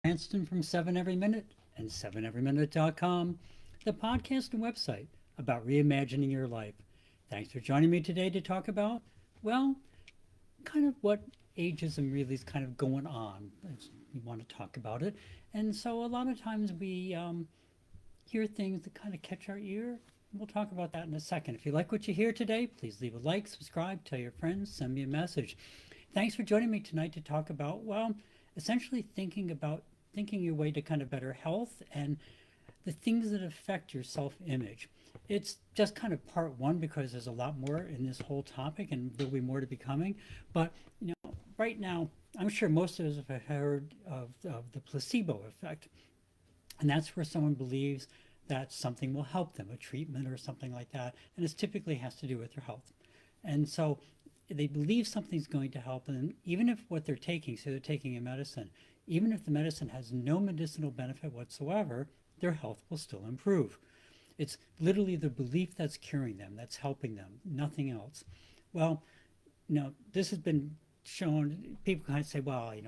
Cranston from 7 Every Minute and 7everyminute.com, the podcast and website about reimagining your life. Thanks for joining me today to talk about, well, kind of what ageism really is kind of going on. We want to talk about it. And so a lot of times we hear things that kind of catch our ear. We'll talk about that in a second. If you like what you hear today, please leave a like, subscribe, tell your friends, send me a message. Thanks for joining me tonight to talk about, well, essentially thinking your way to kind of better health and the things that affect your self-image. It's just kind of part one because there's a lot more in this whole topic and there'll be more to be coming. But right now, I'm sure most of us have heard of the placebo effect, and that's where someone believes that something will help them, a treatment or something like that, and it typically has to do with their health. And so they believe something's going to help them, even if what they're taking, so they're taking a medicine, even if the medicine has no medicinal benefit whatsoever, their health will still improve. It's literally the belief that's curing them, that's helping them, nothing else. Well, this has been shown. People kind of say, well, it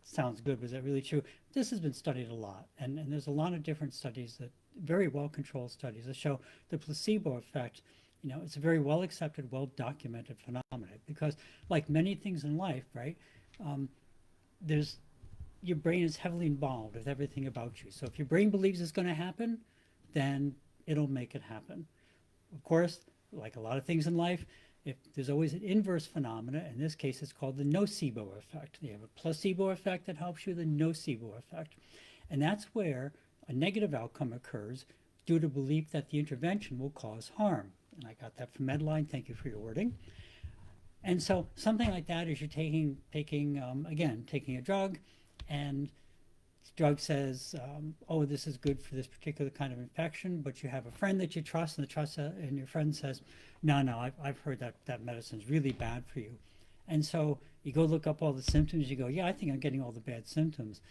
sounds good, but is that really true? This has been studied a lot, and there's a lot of different studies, that very well controlled studies, that show the placebo effect. It's a very well accepted, well documented phenomenon because, like many things in life, right? There's Your brain is heavily involved with everything about you. So if your brain believes it's going to happen, then it'll make it happen. Of course, like a lot of things in life, if there's always an inverse phenomena. In this case, it's called the nocebo effect. You have a placebo effect that helps you, the nocebo effect. And that's where a negative outcome occurs due to belief that the intervention will cause harm. And I got that from Medline. Thank you for your wording. And so something like that is you're taking a drug, and the drug says, oh, this is good for this particular kind of infection, but you have a friend that you trust, and your friend says, no, I've heard that medicine is really bad for you. And so you go look up all the symptoms, you go, yeah, I think I'm getting all the bad symptoms.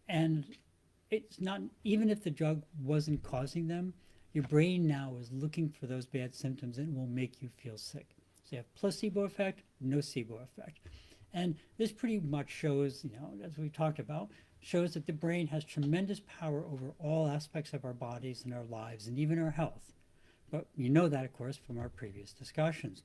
And it's not, even if the drug wasn't causing them, your brain now is looking for those bad symptoms and it will make you feel sick. So you have placebo effect, nocebo effect. And this pretty much shows, as we talked about, shows that the brain has tremendous power over all aspects of our bodies and our lives and even our health. But you know that, of course, from our previous discussions.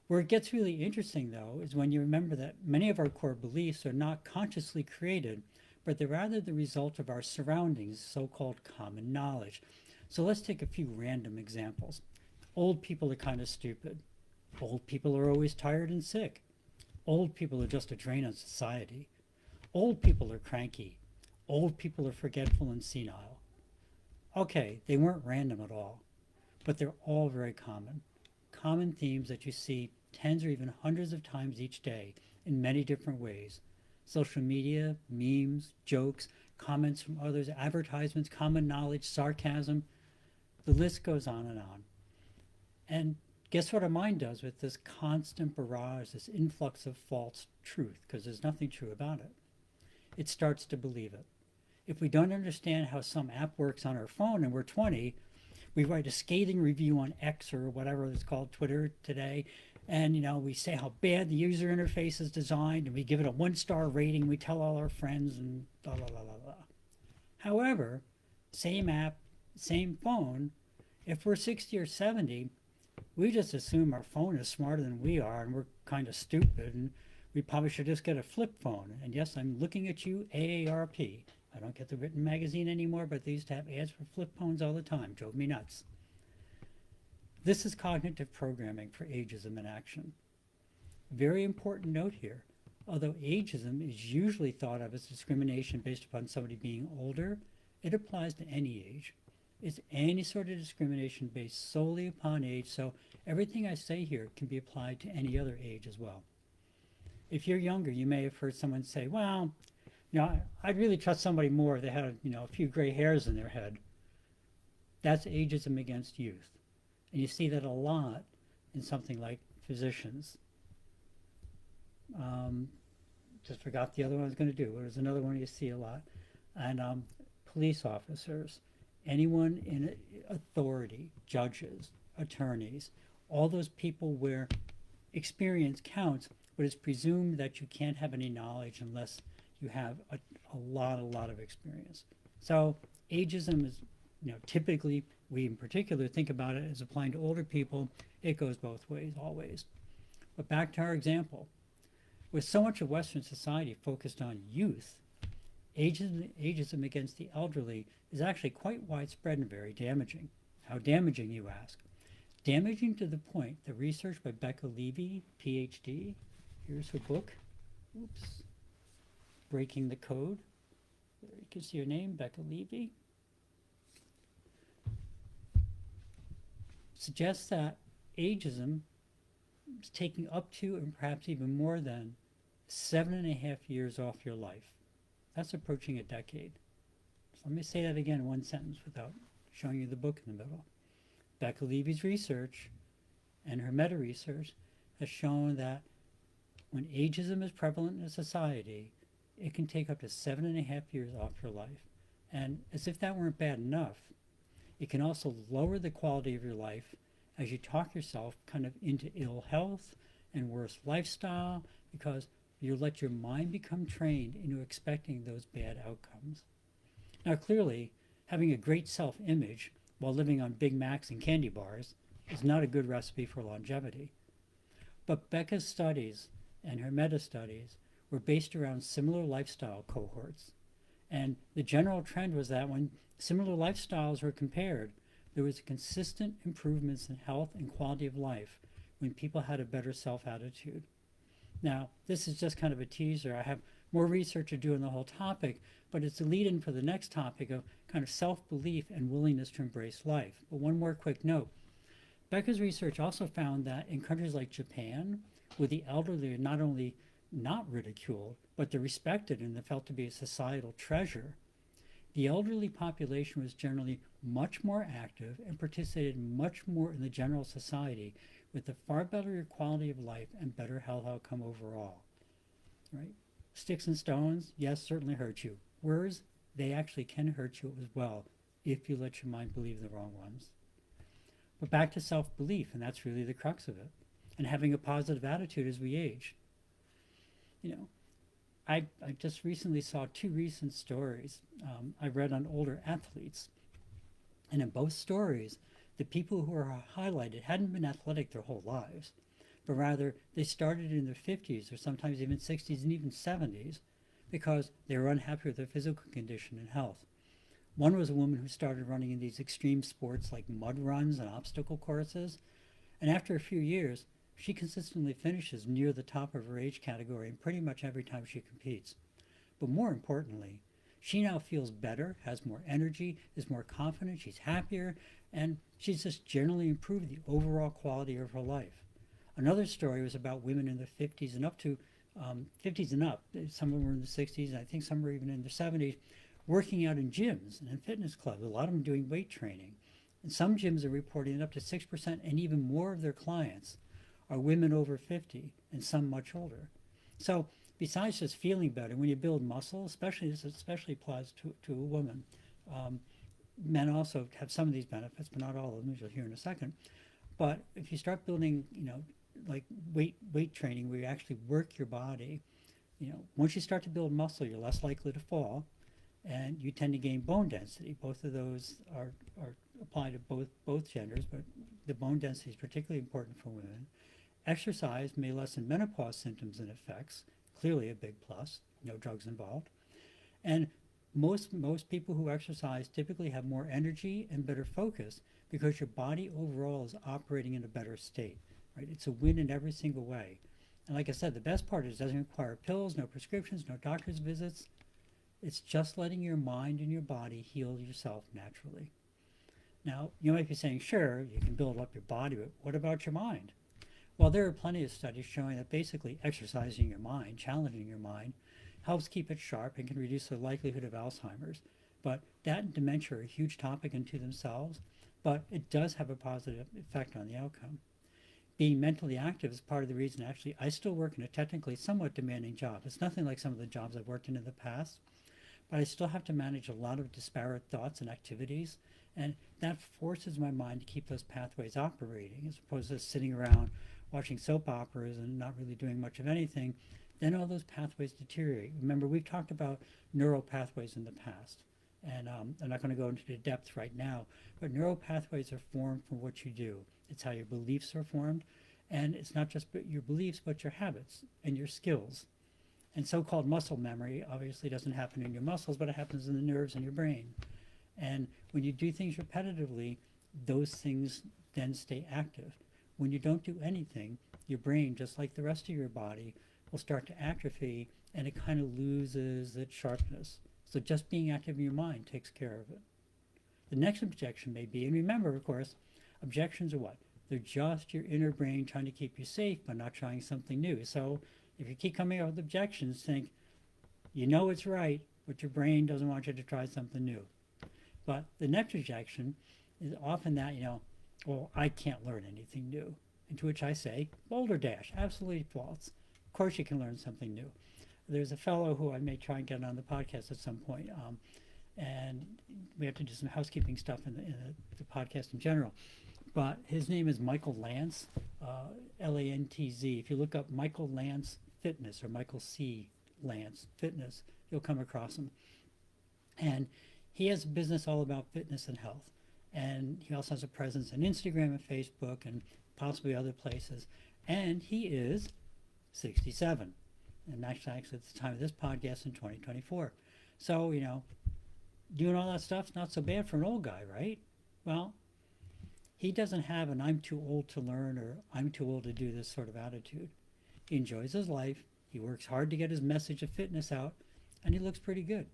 Where it gets really interesting, though, is when you remember that many of our core beliefs are not consciously created, but they're rather the result of our surroundings, so-called common knowledge. So let's take a few random examples. Old people are kind of stupid. Old people are always tired and sick. Old people are just a drain on society. Old people are cranky. Old people are forgetful and senile. Okay, they weren't random at all, but they're all very common. Common themes that you see tens or even hundreds of times each day in many different ways. Social media, memes, jokes, comments from others, advertisements, common knowledge, sarcasm. The list goes on and on. And guess what our mind does with this constant barrage, this influx of false truth, because there's nothing true about it? It starts to believe it. If we don't understand how some app works on our phone and we're 20, we write a scathing review on X or whatever it's called, Twitter today, and we say how bad the user interface is designed, and we give it a 1-star rating. We tell all our friends and blah blah blah blah blah. However, same app, same phone. If we're 60 or 70, we just assume our phone is smarter than we are, and we're kind of stupid, and we probably should just get a flip phone. And yes, I'm looking at you, AARP. I don't get the written magazine anymore, but they used to have ads for flip phones all the time. Drove me nuts. This is cognitive programming for ageism in action. Very important note here. Although ageism is usually thought of as discrimination based upon somebody being older, it applies to any age. It's any sort of discrimination based solely upon age, so everything I say here can be applied to any other age as well. If you're younger, you may have heard someone say, well, I'd really trust somebody more if they had, a few gray hairs in their head. That's ageism against youth. And you see that a lot in something like physicians. Just forgot the other one I was going to do. There's another one you see a lot. And police officers, anyone in authority, judges, attorneys, all those people where experience counts, but it's presumed that you can't have any knowledge unless you have a lot of experience. So ageism is, typically we in particular think about it as applying to older people. It goes both ways, always. But back to our example. With so much of Western society focused on youth, ageism against the elderly is actually quite widespread and very damaging. How damaging, you ask? Damaging to the point that research by Becca Levy, PhD, here's her book, oops, Breaking the Code. There you can see her name, Becca Levy, suggests that ageism is taking up to and perhaps even more than 7.5 years off your life. That's approaching a decade. So let me say that again in one sentence without showing you the book in the middle. Becca Levy's research and her meta-research has shown that when ageism is prevalent in a society, it can take up to 7.5 years off your life. And as if that weren't bad enough, it can also lower the quality of your life as you talk yourself kind of into ill health and worse lifestyle, because you let your mind become trained into expecting those bad outcomes. Now, clearly, having a great self-image while living on Big Macs and candy bars is not a good recipe for longevity. But Becca's studies and her meta-studies were based around similar lifestyle cohorts. And the general trend was that when similar lifestyles were compared, there was consistent improvements in health and quality of life when people had a better self-attitude. Now, this is just kind of a teaser. I have more research to do on the whole topic, but it's a lead-in for the next topic of kind of self-belief and willingness to embrace life. But one more quick note. Becca's research also found that in countries like Japan, where the elderly are not only not ridiculed, but they're respected and they're felt to be a societal treasure, the elderly population was generally much more active and participated much more in the general society with a far better quality of life and better health outcome overall. Right? Sticks and stones, yes, certainly hurt you. Words, they actually can hurt you as well if you let your mind believe the wrong ones. But back to self-belief, and that's really the crux of it, and having a positive attitude as we age. I just recently saw two recent stories I read on older athletes. And in both stories, the people who are highlighted hadn't been athletic their whole lives, but rather they started in their 50s or sometimes even 60s and even 70s because they were unhappy with their physical condition and health. One was a woman who started running in these extreme sports like mud runs and obstacle courses, and after a few years, she consistently finishes near the top of her age category in pretty much every time she competes. But more importantly, she now feels better, has more energy, is more confident, she's happier, and she's just generally improved the overall quality of her life. Another story was about women in their 50s and up to 50s and up. Some of them were in the 60s, and I think some were even in their 70s, working out in gyms and in fitness clubs, a lot of them doing weight training. And some gyms are reporting that up to 6% and even more of their clients are women over 50 and some much older. So besides just feeling better, when you build muscle, this especially applies to a woman. Men also have some of these benefits, but not all of them, as you'll hear in a second. But if you start building, like weight training where you actually work your body, once you start to build muscle, you're less likely to fall, and you tend to gain bone density. Both of those are apply to both genders, but the bone density is particularly important for women. Exercise may lessen menopause symptoms and effects, clearly a big plus, no drugs involved. And most people who exercise typically have more energy and better focus because your body overall is operating in a better state, right? It's a win in every single way. And like I said, the best part is it doesn't require pills, no prescriptions, no doctor's visits. It's just letting your mind and your body heal yourself naturally. Now, you might be saying, sure, you can build up your body, but what about your mind? Well, there are plenty of studies showing that basically exercising your mind, challenging your mind, helps keep it sharp and can reduce the likelihood of Alzheimer's. But that and dementia are a huge topic unto themselves, but it does have a positive effect on the outcome. Being mentally active is part of the reason, actually, I still work in a technically somewhat demanding job. It's nothing like some of the jobs I've worked in the past, but I still have to manage a lot of disparate thoughts and activities, and that forces my mind to keep those pathways operating, as opposed to sitting around watching soap operas and not really doing much of anything. then all those pathways deteriorate. Remember, we've talked about neural pathways in the past, and I'm not going to go into the depth right now, but neural pathways are formed from what you do. It's how your beliefs are formed, and it's not just your beliefs, but your habits and your skills. And so-called muscle memory obviously doesn't happen in your muscles, but it happens in the nerves in your brain. And when you do things repetitively, those things then stay active. When you don't do anything, your brain, just like the rest of your body, will start to atrophy and it kind of loses its sharpness. So just being active in your mind takes care of it. The next objection may be, and remember, of course, objections are what? They're just your inner brain trying to keep you safe but not trying something new. So if you keep coming up with objections, think, you know it's right, but your brain doesn't want you to try something new. But the next objection is often that, well, I can't learn anything new. And to which I say, boulder dash, absolutely false. Of course you can learn something new. There's a fellow who I may try and get on the podcast at some point, and we have to do some housekeeping stuff in the podcast in general. But his name is Michael Lantz, Lantz. If you look up Michael Lantz Fitness or Michael C. Lantz Fitness, you'll come across him. And he has a business all about fitness and health. And he also has a presence on Instagram and Facebook and possibly other places. And he is 67. And actually at the time of this podcast in 2024. So, doing all that stuff's not so bad for an old guy, right? Well, he doesn't have an I'm too old to learn or I'm too old to do this sort of attitude. He enjoys his life. He works hard to get his message of fitness out. And he looks pretty good.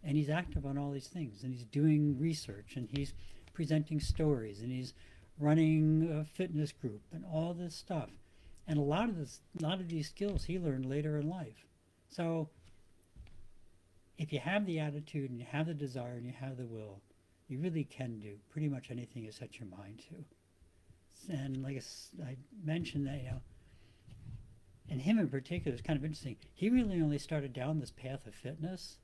And he's active on all these things. And he's doing research. And he's presenting stories. And he's running a fitness group and all this stuff. And a lot of these skills he learned later in life. So if you have the attitude and you have the desire and you have the will, you really can do pretty much anything you set your mind to. And like I mentioned that, and him in particular is kind of interesting. He really only started down this path of fitness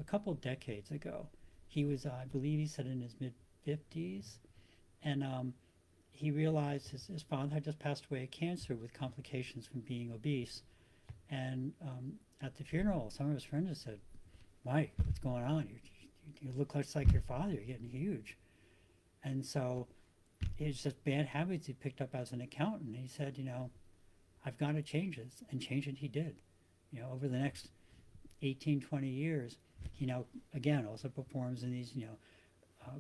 a couple decades ago. He was, I believe he said in his mid-50s. And he realized his father had just passed away of cancer with complications from being obese. And at the funeral, some of his friends said, Mike, what's going on? You look like your father. You're getting huge. And so it's just bad habits he picked up as an accountant. He said, I've got to change this. And change it he did. Over the next 18, 20 years, he now, again, also performs in these,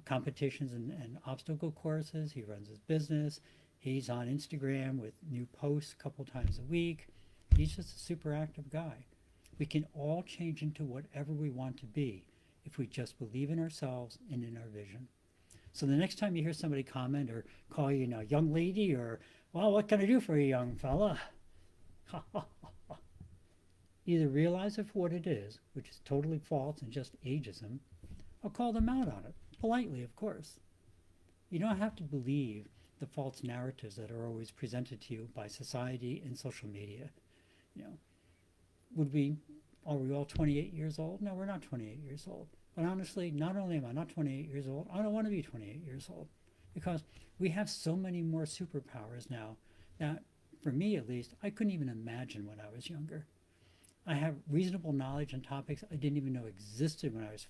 competitions and obstacle courses. He runs his business. He's on Instagram with new posts a couple times a week. He's just a super active guy. We can all change into whatever we want to be if we just believe in ourselves and in our vision. So the next time you hear somebody comment or call you, young lady, or, well, what can I do for you, young fella? Either realize it for what it is, which is totally false and just ageism, or call them out on it. Politely, of course. You don't have to believe the false narratives that are always presented to you by society and social media. Are we all 28 years old? No, we're not 28 years old. But honestly, not only am I not 28 years old, I don't want to be 28 years old. Because we have so many more superpowers now that, for me at least, I couldn't even imagine when I was younger. I have reasonable knowledge on topics I didn't even know existed when I was,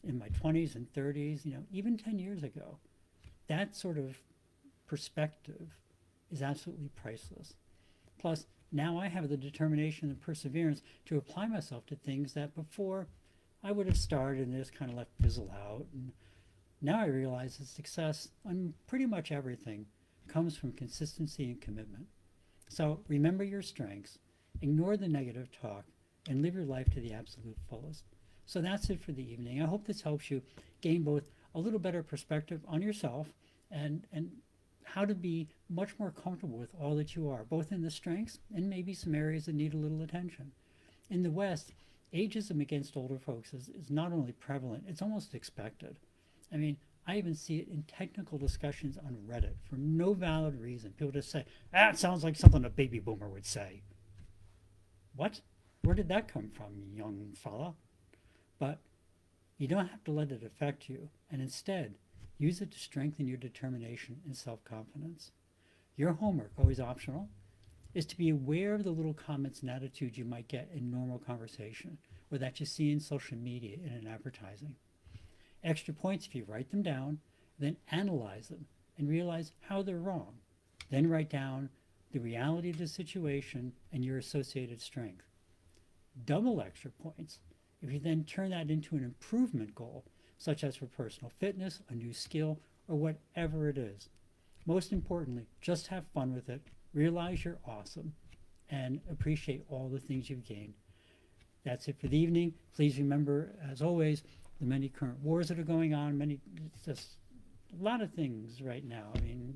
in my 20s and 30s, even 10 years ago. That sort of perspective is absolutely priceless. Plus, now I have the determination and perseverance to apply myself to things that before I would have started and just kind of let fizzle out. And now I realize that success on pretty much everything comes from consistency and commitment. So remember your strengths, ignore the negative talk, and live your life to the absolute fullest. So that's it for the evening. I hope this helps you gain both a little better perspective on yourself and how to be much more comfortable with all that you are, both in the strengths and maybe some areas that need a little attention. In the West, ageism against older folks is not only prevalent, it's almost expected. I mean, I even see it in technical discussions on Reddit for no valid reason. People just say, that sounds like something a baby boomer would say. What? Where did that come from, young fella? But you don't have to let it affect you, and instead, use it to strengthen your determination and self-confidence. Your homework, always optional, is to be aware of the little comments and attitudes you might get in normal conversation or that you see in social media and in advertising. Extra points if you write them down, then analyze them and realize how they're wrong. Then write down the reality of the situation and your associated strength. Double extra points if you then turn that into an improvement goal, such as for personal fitness, a new skill, or whatever it is. Most importantly, just have fun with it, realize you're awesome, and appreciate all the things you've gained. That's it for the evening. Please remember, as always, the many current wars that are going on, just a lot of things right now. I mean,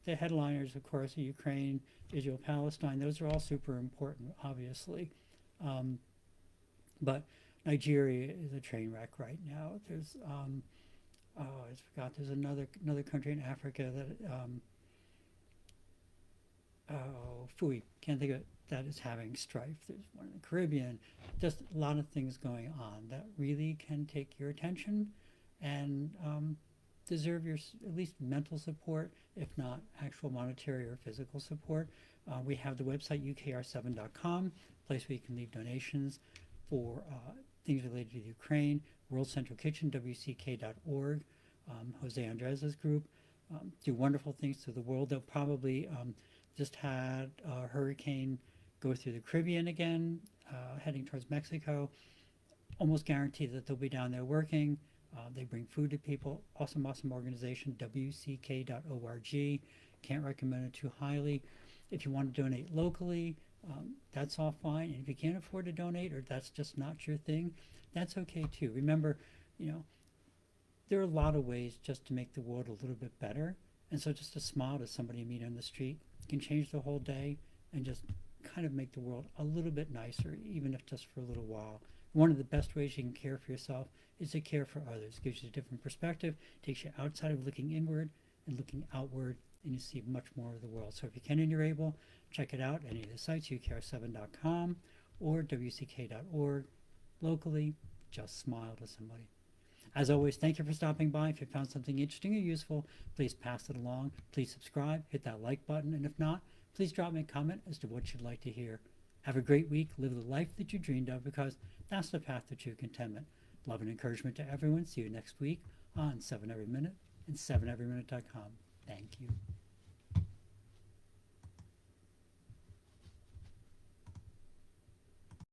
the headliners, of course, are Ukraine, Israel, Palestine. Those are all super important, obviously. But Nigeria is a train wreck right now. There's, I forgot, there's another country in Africa that, can't think of it, that is having strife. There's one in the Caribbean. Just a lot of things going on that really can take your attention and deserve your at least mental support, if not actual monetary or physical support. We have the website ukr7.com, a place where you can leave donations for things related to Ukraine. World Central Kitchen, wck.org, Jose Andres' group, do wonderful things to the world. They'll probably just had a hurricane go through the Caribbean again, heading towards Mexico. Almost guaranteed that they'll be down there working. They bring food to people. Awesome, awesome organization, wck.org. Can't recommend it too highly. If you want to donate locally, that's all fine. And if you can't afford to donate or that's just not your thing, that's okay too. Remember, there are a lot of ways just to make the world a little bit better. And so just a smile to somebody you meet on the street can change the whole day and just kind of make the world a little bit nicer, even if just for a little while. One of the best ways you can care for yourself is to care for others. It gives you a different perspective, takes you outside of looking inward and looking outward, and you see much more of the world. So if you can and you're able, check it out. Any of the sites, ukr7.com or wck.org. Locally, just smile to somebody. As always, thank you for stopping by. If you found something interesting or useful, please pass it along. Please subscribe, hit that like button, and if not, please drop me a comment as to what you'd like to hear. Have a great week. Live the life that you dreamed of, because that's the path to true contentment. Love and encouragement to everyone. See you next week on 7 Every Minute and 7everyminute.com. Thank you.